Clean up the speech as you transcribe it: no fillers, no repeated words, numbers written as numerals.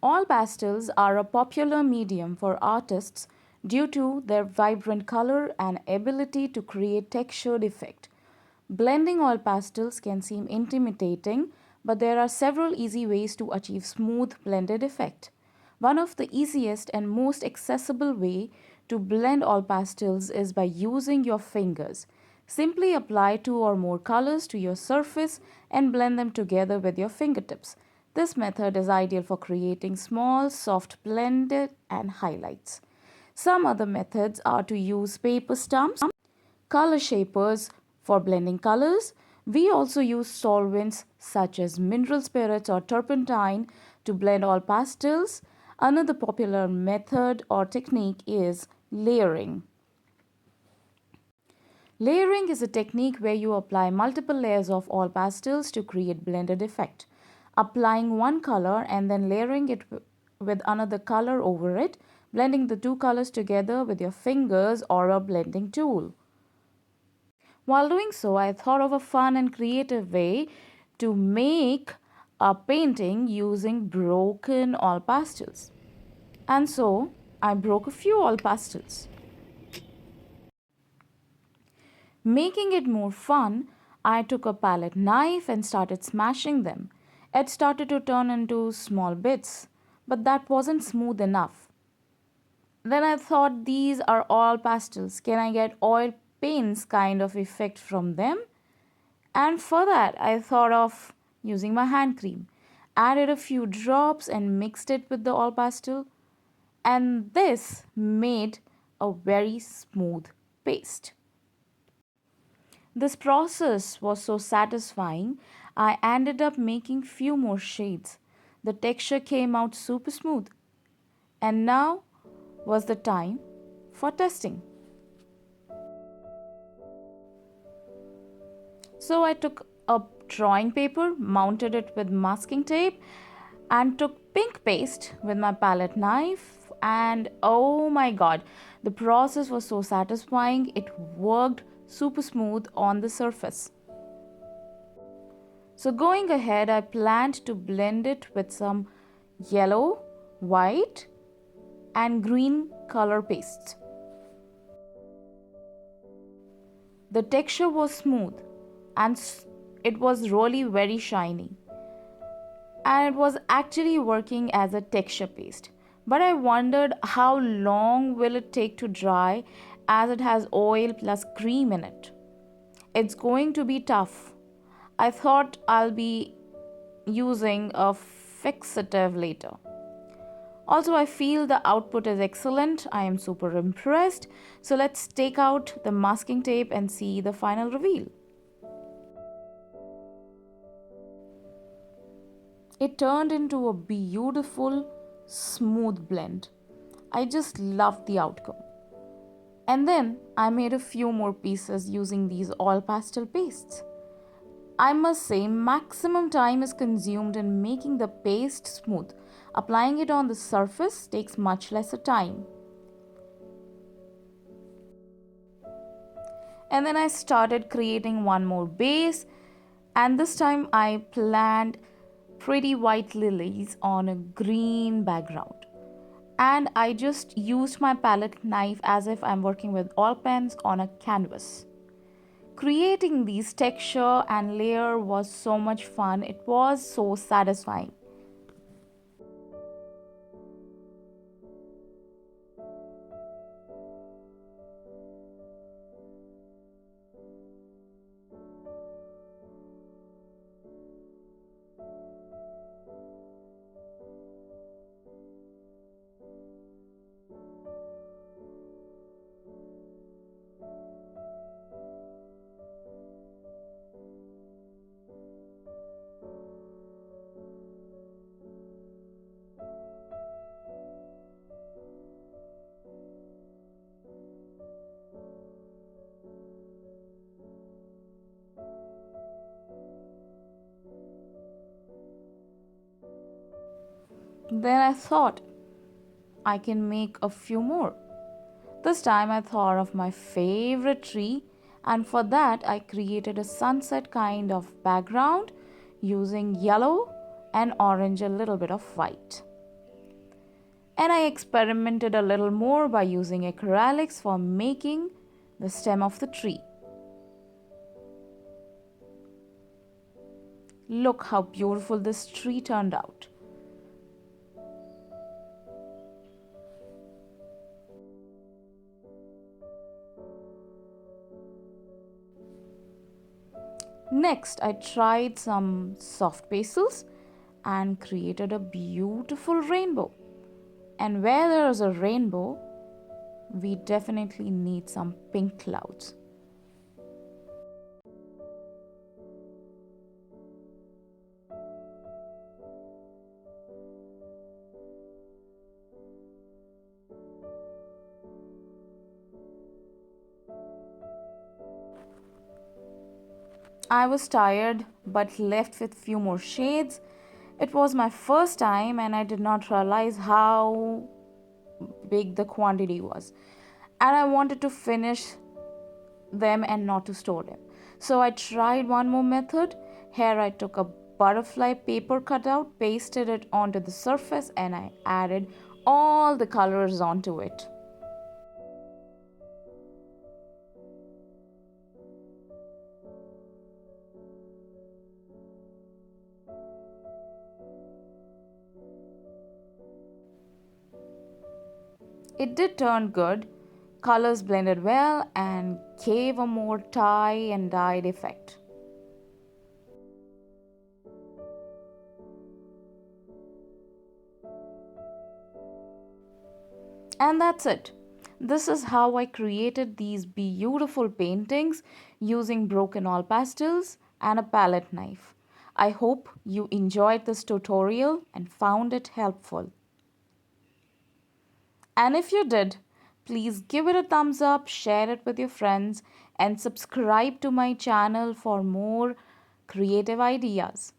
All pastels are a popular medium for artists due to their vibrant color and ability to create textured effect. Blending oil pastels can seem intimidating, but there are several easy ways to achieve smooth blended effect. One of the easiest and most accessible way to blend all pastels is by using your fingers. Simply apply two or more colors to your surface and blend them together with your fingertips. This method is ideal for creating small, soft blended and highlights. Some other methods are to use paper stumps, color shapers for blending colors. We also use solvents such as mineral spirits or turpentine to blend all pastels. Another popular method or technique is layering. Layering is a technique where you apply multiple layers of all pastels to create blended effect. Applying one color and then layering it with another color over it, blending the two colors together with your fingers or a blending tool. While doing so, I thought of a fun and creative way to make a painting using broken oil pastels. And so, I broke a few oil pastels. Making it more fun, I took a palette knife and started smashing them. It started to turn into small bits, but that wasn't smooth enough. Then I thought these are all pastels. Can I get oil paints kind of effect from them? And for that, I thought of using my hand cream. Added a few drops and mixed it with the all pastel. And this made a very smooth paste. This process was so satisfying, I ended up making few more shades. The texture came out super smooth. And now was the time for testing. So I took a drawing paper, mounted it with masking tape, and took pink paste with my palette knife. And oh my god, the process was so satisfying. It worked super smooth on the surface. So going ahead, I planned to blend it with some yellow, white, and green color pastes. The texture was smooth and it was really very shiny. And it was actually working as a texture paste. But I wondered how long will it take to dry as it has oil plus cream in it. It's going to be tough. I thought I'll be using a fixative later. Also, I feel the output is excellent. I am super impressed. So let's take out the masking tape and see the final reveal. It turned into a beautiful, smooth blend. I just loved the outcome. And then I made a few more pieces using these all pastel pastes. I must say, maximum time is consumed in making the paste smooth. Applying it on the surface takes much lesser time. And then I started creating one more base, and this time I planned pretty white lilies on a green background. And I just used my palette knife as if I'm working with oil pens on a canvas. Creating these texture and layer was so much fun. It was so satisfying. Then I thought I can make a few more. This time I thought of my favorite tree, and for that I created a sunset kind of background using yellow and orange, a little bit of white. And I experimented a little more by using acrylics for making the stem of the tree. Look how beautiful this tree turned out. Next, I tried some soft pastels and created a beautiful rainbow. And where there is a rainbow, we definitely need some pink clouds. I was tired but left with few more shades. It was my first time and I did not realize how big the quantity was. And I wanted to finish them and not to store them. So I tried one more method. Here I took a butterfly paper cutout, pasted it onto the surface, and I added all the colors onto it. It did turn good. Colors blended well and gave a more tie and dyed effect. And that's it. This is how I created these beautiful paintings using broken oil pastels and a palette knife. I hope you enjoyed this tutorial and found it helpful. And if you did, please give it a thumbs up, share it with your friends, and subscribe to my channel for more creative ideas.